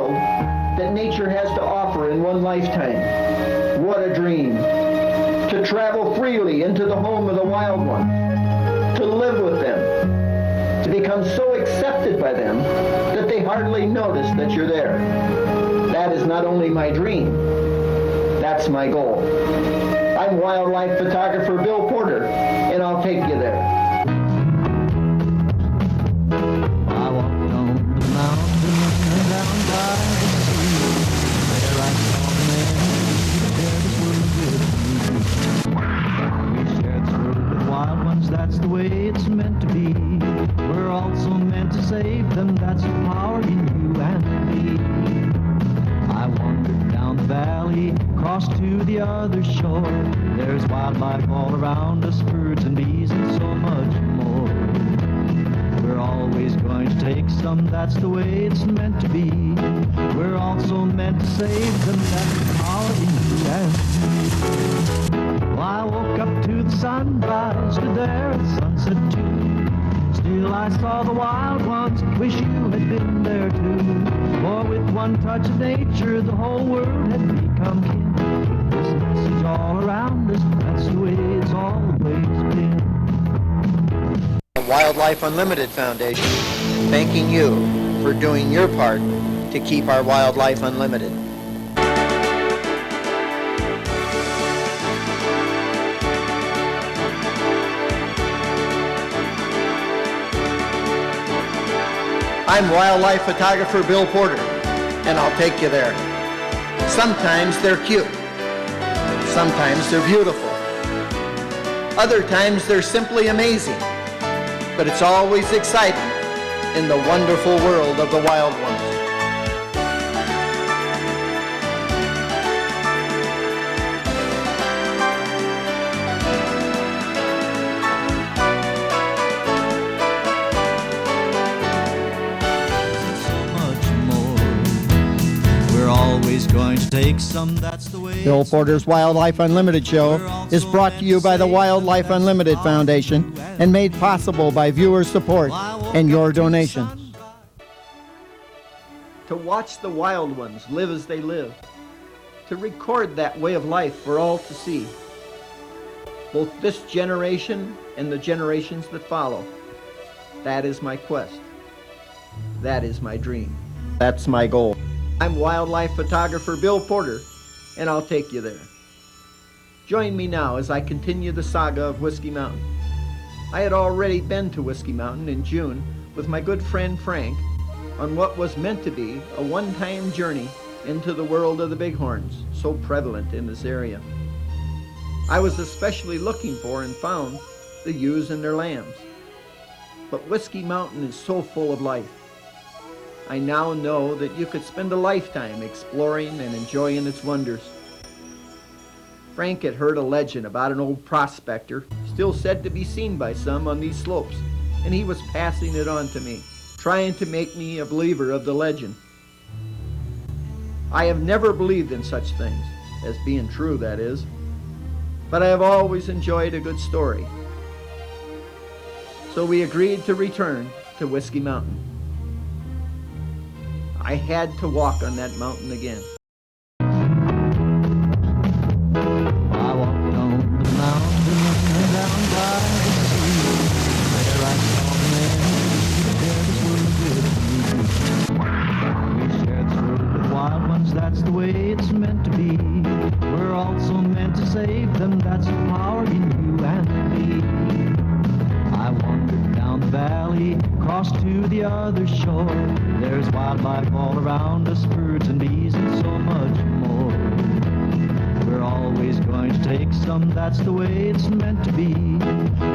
world that nature has to offer in one lifetime. What a dream! To travel freely into the home of the wild ones, to live with them, to become so accepted by them that they hardly notice that you're there. That is not only my dream, that's my goal. I'm wildlife photographer Bill Porter, and I'll take you there. I walked on the mountain down by the sea. There I saw men share this world with me. We share this world with wild ones, that's the way it's meant to be. We're also meant to save them, that's the power in you and me. I wandered down the valley, crossed to the other shore. There's wildlife all around us, birds and bees and so much more. We're always going to take some, that's the way it's meant to be. We're also meant to save them, that's the power in you and me. Well, I woke up to the sunrise, stood there at sunset too. Still I saw the wild ones, wish you had been there too. For with one touch of nature, the whole world had become kin. This message all around us, that's the way it's always been. Wildlife Unlimited Foundation, thanking you for doing your part to keep our wildlife unlimited. I'm wildlife photographer Bill Porter, and I'll take you there. Sometimes they're cute. Sometimes they're beautiful. Other times they're simply amazing. But it's always exciting in the wonderful world of the wild ones. Going to take some, that's the way. Bill Porter's Wildlife Unlimited show is brought to you by the Wildlife Unlimited Foundation and made possible by viewer support and your donations. To watch the wild ones live as they live, to record that way of life for all to see, both this generation and the generations that follow. That is my quest. That is my dream. That's my goal. I'm wildlife photographer Bill Porter, and I'll take you there. Join me now as I continue the saga of Whiskey Mountain. I had already been to Whiskey Mountain in June with my good friend Frank on what was meant to be a one-time journey into the world of the Bighorns, so prevalent in this area. I was especially looking for and found the ewes and their lambs. But Whiskey Mountain is so full of life. I now know that you could spend a lifetime exploring and enjoying its wonders. Frank had heard a legend about an old prospector, still said to be seen by some on these slopes, and he was passing it on to me, trying to make me a believer of the legend. I have never believed in such things, as being true, that is, but I have always enjoyed a good story. So we agreed to return to Whiskey Mountain. I had to walk on that mountain again. I walked on the mountain down by the sea. There I saw men share this world with me. We share this world with wild ones, that's the way it's meant to be. We're also meant to save them, that's the power in you and me. I wandered down the valley, crossed to the other shore. There's wildlife all around us, birds and bees and so much more. We're always going to take some, that's the way it's meant to be.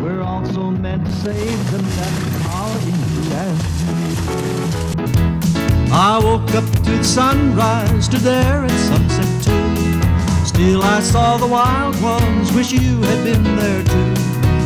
We're also meant to save them, that's the power in you and me. I woke up to the sunrise, stood there at sunset too. Still I saw the wild ones, wish you had been there too.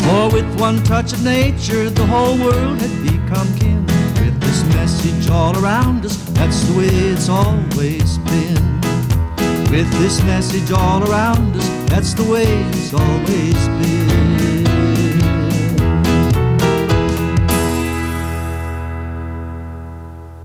For with one touch of nature, the whole world had become kin. With this message all around us, that's the way it's always been. With this message all around us, that's the way it's always been.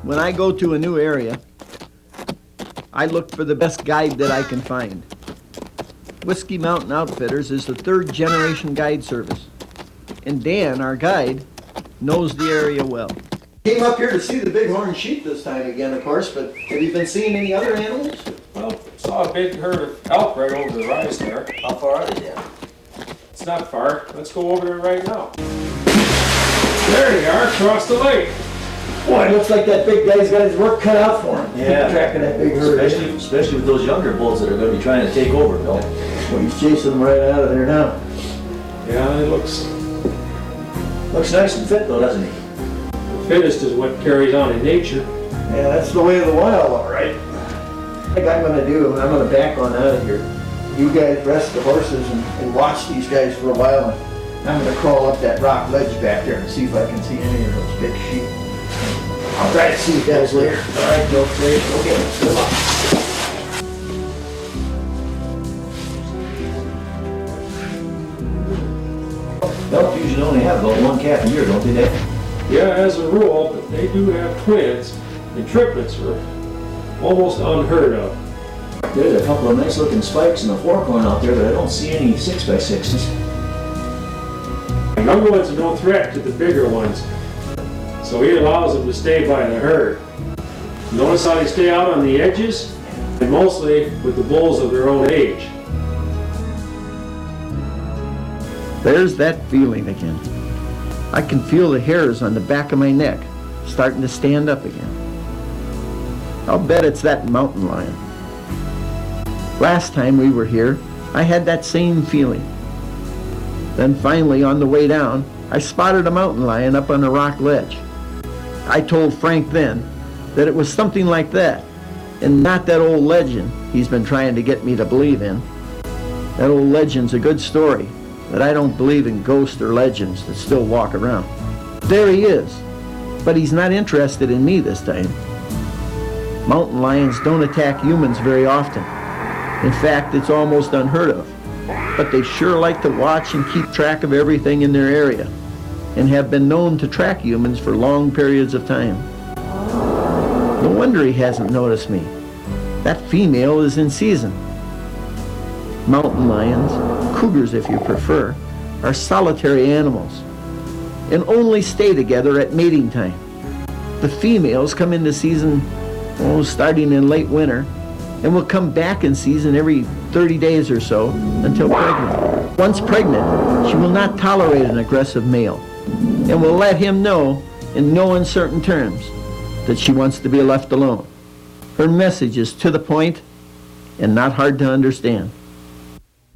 When I go to a new area, I look for the best guide that I can find. Whiskey Mountain Outfitters is the third generation guide service. And Dan, our guide, knows the area well. Came up here to see the bighorn sheep this time again, of course, but have you been seeing any other animals? Well, saw a big herd of elk right over the rise there. How far are they down? It's not far. Let's go over there right now. There they are, across the lake. Boy, it looks like that big guy's got his work cut out for him. Yeah. Tracking that big herd. Especially with those younger bulls that are going to be trying to take over, Bill. Well, he's chasing them right out of there now. Yeah, it looks Looks nice and fit though, doesn't he? the fittest is what carries on in nature. Yeah, that's the way of the wild, all right. I think I'm gonna back on out of here. You guys rest the horses and watch these guys for a while. And I'm gonna crawl up that rock ledge back there and see if I can see any of those big sheep. I'll try to see you guys later. All right, Joe, okay, good luck. Elk usually only have about one calf a year, don't they, Dad? Yeah, as a rule, but they do have twins, and triplets are almost unheard of. There's a couple of nice looking spikes in the forkhorn out there, but I don't see any 6x6s. The younger ones are no threat to the bigger ones, so he allows them to stay by the herd. Notice how they stay out on the edges, and mostly with the bulls of their own age. There's that feeling again. I can feel the hairs on the back of my neck starting to stand up again. I'll bet it's that mountain lion. Last time we were here, I had that same feeling. Then finally, on the way down, I spotted a mountain lion up on a rock ledge. I told Frank then that it was something like that, and not that old legend he's been trying to get me to believe in. That old legend's a good story, but I don't believe in ghosts or legends that still walk around. There he is, but he's not interested in me this time. Mountain lions don't attack humans very often. In fact, it's almost unheard of. But they sure like to watch and keep track of everything in their area, and have been known to track humans for long periods of time. No wonder he hasn't noticed me. That female is in season. Mountain lions, cougars if you prefer, are solitary animals and only stay together at mating time. The females come into season starting in late winter, and will come back in season every 30 days or so until pregnant. Once pregnant, she will not tolerate an aggressive male and will let him know in no uncertain terms that she wants to be left alone. Her message is to the point and not hard to understand.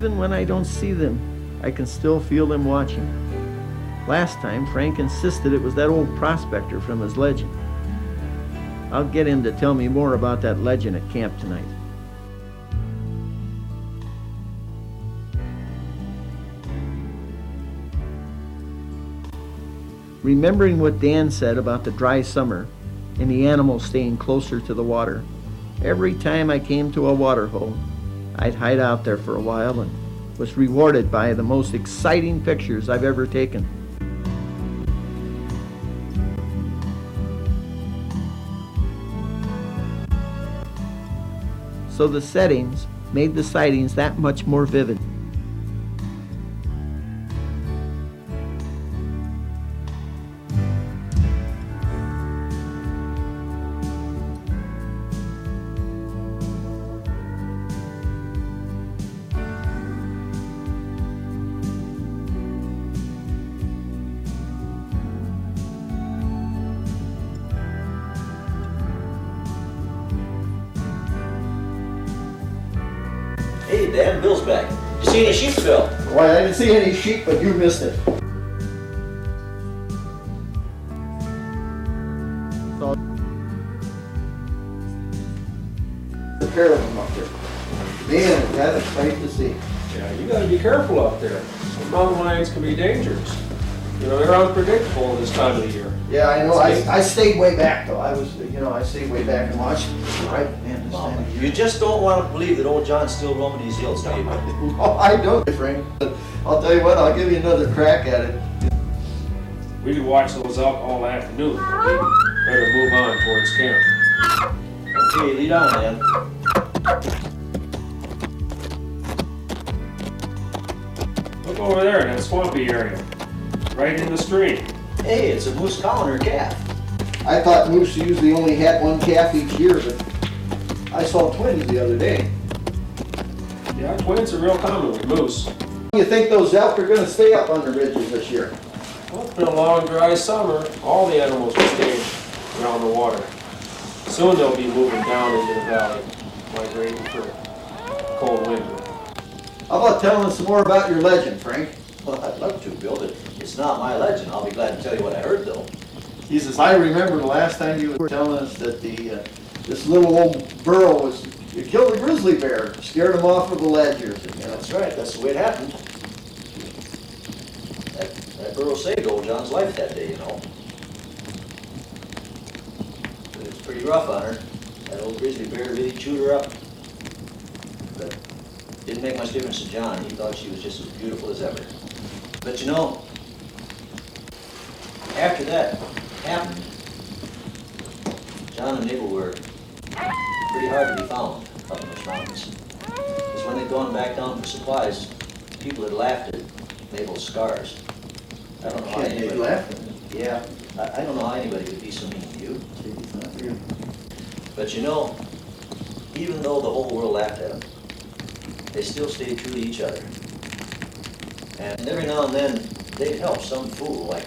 Even when I don't see them, I can still feel them watching. Last time, Frank insisted it was that old prospector from his legend. I'll get him to tell me more about that legend at camp tonight. Remembering what Dan said about the dry summer and the animals staying closer to the water, every time I came to a water hole, I'd hide out there for a while and was rewarded by the most exciting pictures I've ever taken. So the settings made the sightings that much more vivid. Hey, Dan, Bill's back. You see any sheep, Bill? Why, I didn't see any sheep, but you missed it. So, the pair of them up there. Man, that is great to see. Yeah, you gotta be careful out there. Some mountain lions can be dangerous. You know, they're unpredictable this time of the year. Yeah, I know. I stayed way back though. I stayed way back and watched. Right, man, this time of year. You just don't want to believe that old John's still roaming these hills, do you? Oh, I don't, Frank. But I'll tell you what. I'll give you another crack at it. We could watch those elk all afternoon. Better move on towards camp. Okay, lead on, Dan. over there in that swampy area, right in the stream. Hey, it's a moose cow and her calf. I thought moose usually only had one calf each year, but I saw twins the other day. Yeah, twins are real common with moose. You think those elk are gonna stay up on the ridges this year? Well, it's been a long, dry summer. All the animals will stay around the water. Soon they'll be moving down into the valley, migrating for cold winter. How about telling us some more about your legend, Frank? Well, I'd love to, Bill, but it's not my legend. I'll be glad to tell you what I heard, though. He says, I remember the last time you were telling us that this little old burro you killed a grizzly bear, scared him off of the ledge or something. You know? That's right, that's the way it happened. That burro saved old John's life that day, you know. But it was pretty rough on her. That old grizzly bear really chewed her up. But didn't make much difference to John. He thought she was just as beautiful as ever. But you know, after that happened, John and Mabel were pretty hard to be found up in those mountains. Because when they'd gone back down for supplies, people had laughed at Mabel's scars. I don't know how They anybody... laughed. Yeah, I don't know how anybody could be so mean to you. But you know, even though the whole world laughed at them, they still stayed true to each other. And every now and then, they'd help some fool like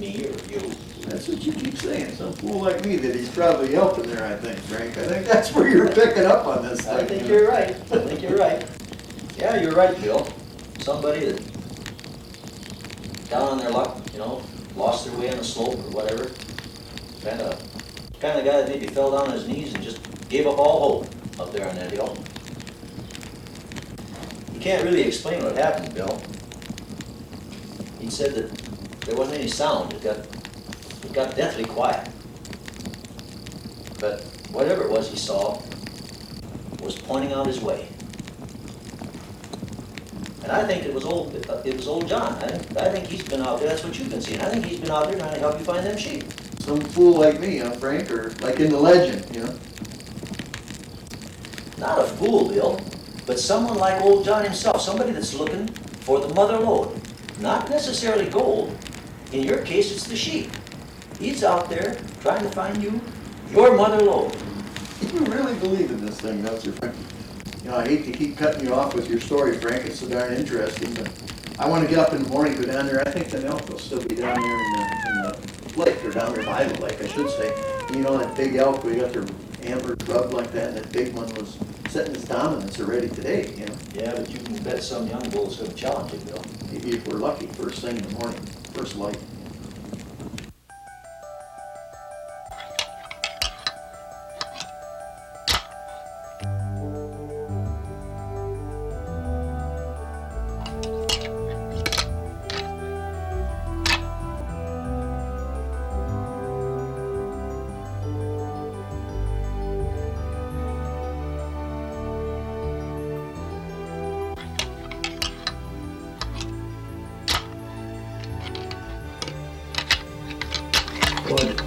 me or you. That's what you keep saying, some fool like me that he's probably helping there, I think, Frank. I think that's where you're picking up on this thing. I think you're right. I think you're right. Yeah, you're right, Bill. Somebody that down on their luck, you know, lost their way on a slope or whatever. Kind of guy that maybe fell down on his knees and just gave up all hope up there on that hill. You can't really explain what happened, Bill. He said that there wasn't any sound. It got deathly quiet. But whatever it was he saw was pointing out his way. And I think it was old John. I think he's been out there. That's what you've been seeing. I think he's been out there trying to help you find them sheep. Some fool like me, huh, Frank? Or like in the legend, you know? Not a fool, Bill, but someone like old John himself. Somebody that's looking for the mother lode. Not necessarily gold. In your case, it's the sheep. He's out there trying to find you your mother lode. You really believe in this thing, don't you, Frank? You know, I hate to keep cutting you off with your story, Frank. It's so darn interesting, but I want to get up in the morning, go down there. I think the elk will still be down there in the lake, or down there by the lake, I should say. You know, that big elk, we got their antlers rubbed like that, and that big one was setting his dominance already today, you know? Yeah, but you can bet some young bull's going to challenge you, Bill. If we're lucky, first thing in the morning, first light.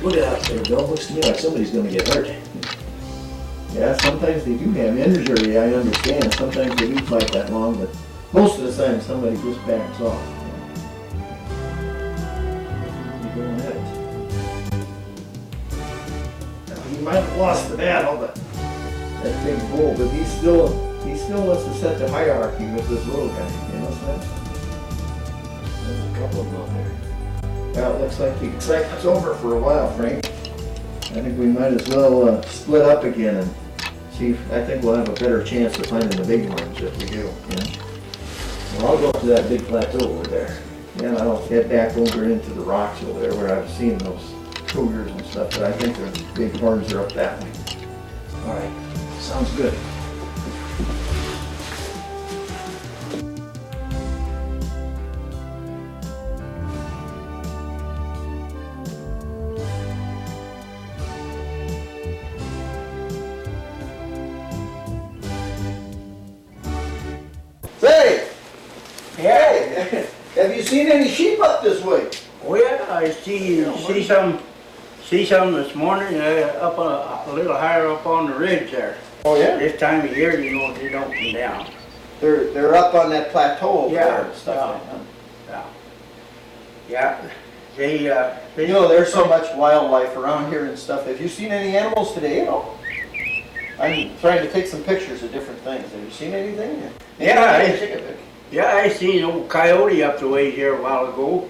Look at that there, Bill. Looks to me like somebody's going to get hurt. Yeah, sometimes they do have injury, I understand. Sometimes they do fight that long, but most of the time somebody just backs off. You go ahead. Now, he might have lost the battle, but that big bull, but he still wants to set the hierarchy with this little guy, you know what I'm saying? There's a couple of them out there. Well, it looks like it's over for a while, Frank. I think we might as well split up again and see if, I think we'll have a better chance of finding the Bighorns if we do, you know? Well, I'll go up to that big plateau over there. Yeah, I'll head back over into the rocks over there where I've seen those cougars and stuff, but I think the Bighorns are up that way. All right, sounds good. Say! Hey! Have you seen any sheep up this way? Oh yeah, I see some this morning up a little higher up on the ridge there. Oh yeah? This time of year, you know, they don't come down. They're up on that plateau over Yeah, there and stuff like that. Yeah. They, You know, there's so much wildlife around here and stuff. Have you seen any animals today at all? I'm trying to take some pictures of different things. Have you seen anything? I seen an old coyote up the way here a while ago.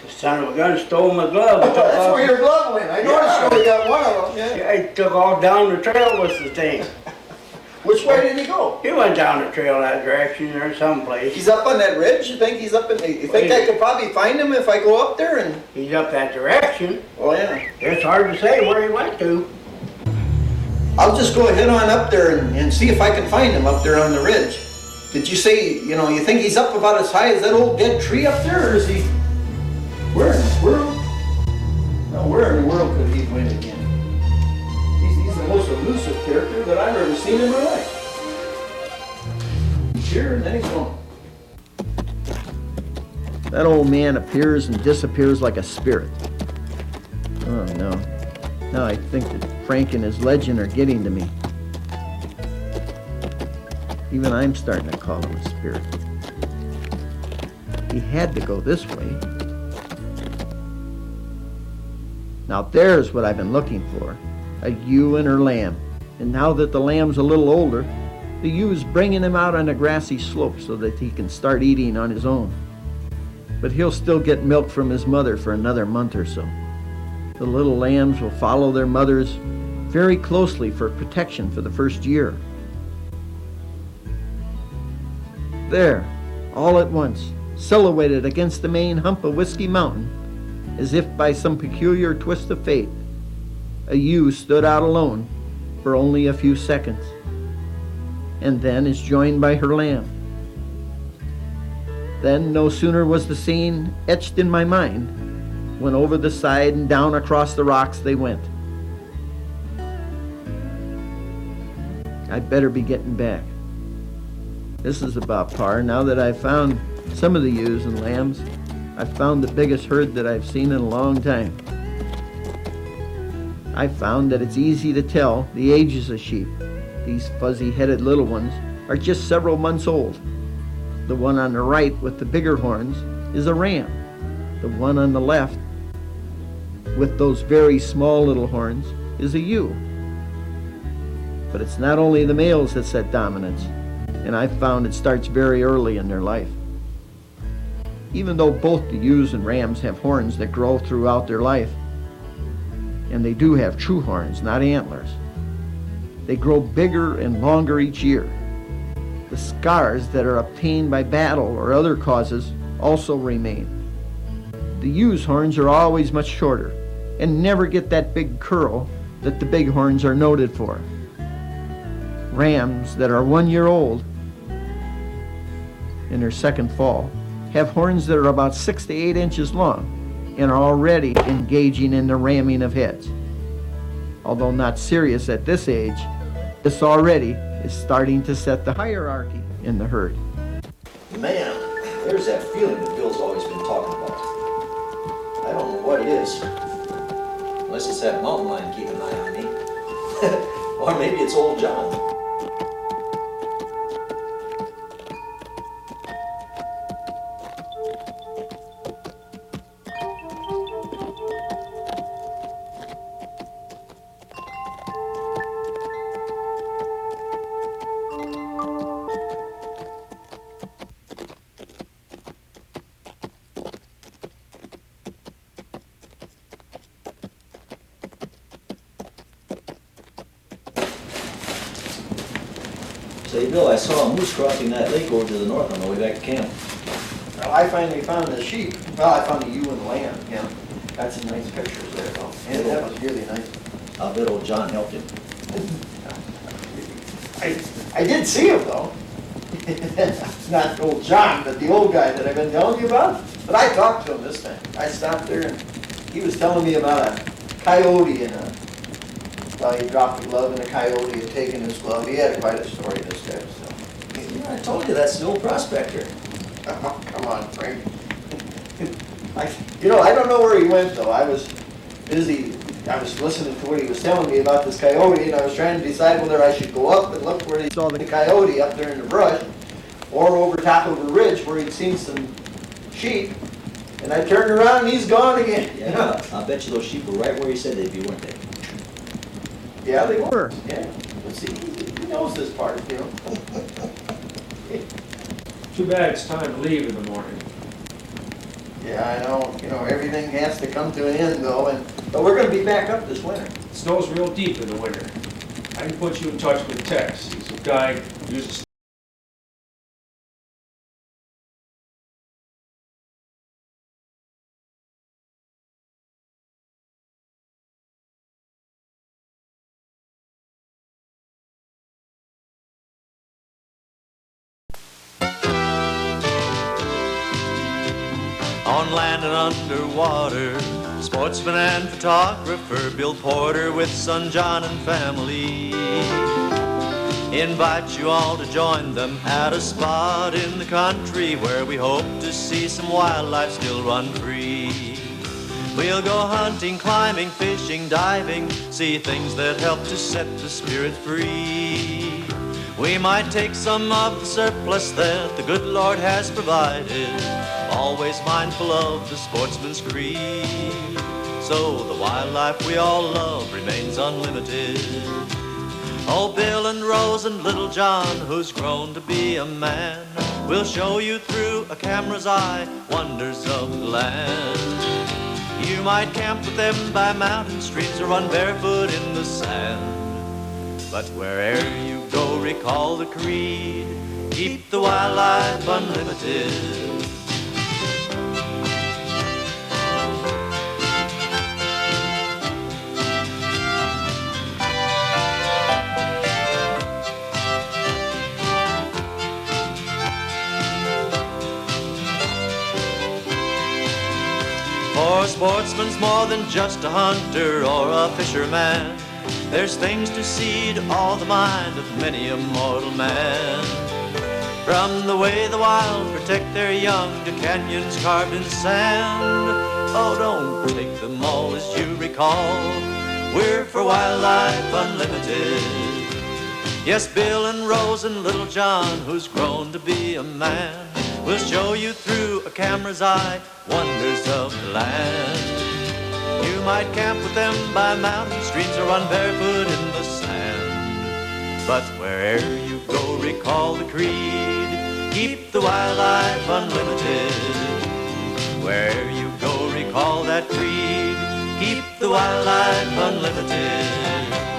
The son of a gun stole my glove. and took That's off. where your glove went. I noticed you only got one of them. Yeah. Yeah, he took off down the trail with the thing. Which way did he go? He went down the trail that direction or someplace. He's up on that ridge? You think he's up in... You think I could probably find him if I go up there and... He's up that direction. Oh, yeah. It's hard to say where he went to. I'll just go ahead on up there and see if I can find him up there on the ridge. Did you say, you know, you think he's up about as high as that old dead tree up there, or is he... Where in the world? Now, where in the world could he win again? He's the most elusive character that I've ever seen in my life. He's here and then he's gone. That old man appears and disappears like a spirit. Oh, no. Now I think that Frank and his legend are getting to me. Even I'm starting to call him a spirit. He had to go this way. Now there's what I've been looking for. A ewe and her lamb. And now that the lamb's a little older, the ewes bringing him out on a grassy slope so that he can start eating on his own. But he'll still get milk from his mother for another month or so. The little lambs will follow their mothers very closely for protection for the first year. There, all at once, silhouetted against the main hump of Whiskey Mountain, as if by some peculiar twist of fate, a ewe stood out alone for only a few seconds, and then is joined by her lamb. Then no sooner was the scene etched in my mind, when over the side and down across the rocks they went. I'd better be getting back. This is about par. Now that I've found some of the ewes and lambs, I've found the biggest herd that I've seen in a long time. I've found that it's easy to tell the ages of sheep. These fuzzy-headed little ones are just several months old. The one on the right with the bigger horns is a ram. The one on the left with those very small little horns is a ewe. But it's not only the males that set dominance, and I've found it starts very early in their life. Even though both the ewes and rams have horns that grow throughout their life, and they do have true horns, not antlers, they grow bigger and longer each year. The scars that are obtained by battle or other causes also remain. The ewe's horns are always much shorter and never get that big curl that the bighorns are noted for. Rams that are 1 year old in their second fall have horns that are about 6 to 8 inches long and are already engaging in the ramming of heads. Although not serious at this age, this already is starting to set the hierarchy in the herd. Man, there's that feeling that Bill's always been talking about. I don't know what it is. Unless it's that mountain lion keeping an eye on me. Or maybe it's old John. Say, Bill, I saw a moose crossing that lake over to the north on the way back to camp. Well, I finally found the sheep. Well, I found the ewe and the lamb, yeah. Got some nice pictures there, though. And that was really nice. I'll bet old John helped him. I did see him, though. Not old John, but the old guy that I've been telling you about. But I talked to him this time. I stopped there and he was telling me about a coyote and well, he dropped the glove and a coyote had taken his glove. He had quite a story, this guy. So. Yeah, I told you that's the old prospector. Oh, come on, Frank. I don't know where he went, though. I was busy. I was listening to what he was telling me about this coyote, and I was trying to decide whether I should go up and look where he saw the coyote up there in the brush, or over top of a ridge where he'd seen some sheep, and I turned around and he's gone again. Yeah, I bet you those sheep were right where he said they'd be, weren't they? Yeah, they were. Yeah, but see, he knows this part, you know. Too bad it's time to leave in the morning. Yeah, I know. You know, everything has to come to an end, though, but we're going to be back up this winter. It snows real deep in the winter. I can put you in touch with Tex. He's a guy who uses On land and underwater, sportsman and photographer Bill Porter with son John and family invite you all to join them at a spot in the country where we hope to see some wildlife still run free. We'll go hunting, climbing, fishing, diving, see things that help to set the spirit free. We might take some of the surplus that the good Lord has provided, always mindful of the sportsman's creed. So the wildlife we all love remains unlimited. Oh, Bill and Rose and little John, who's grown to be a man, will show you through a camera's eye wonders of the land. You might camp with them by mountain streams or run barefoot in the sand. But wherever you go, recall the creed, keep the wildlife unlimited. For a sportsman's more than just a hunter or a fisherman. There's things to see to all the mind of many a mortal man. From the way the wild protect their young to canyons carved in sand. Oh, don't take them all as you recall. We're for wildlife unlimited. Yes, Bill and Rose and little John, who's grown to be a man, will show you through a camera's eye wonders of the land. You might camp with them by mountain streams or run barefoot in the sand. But wherever you go, recall the creed, keep the wildlife unlimited. Wherever you go, recall that creed, keep the wildlife unlimited.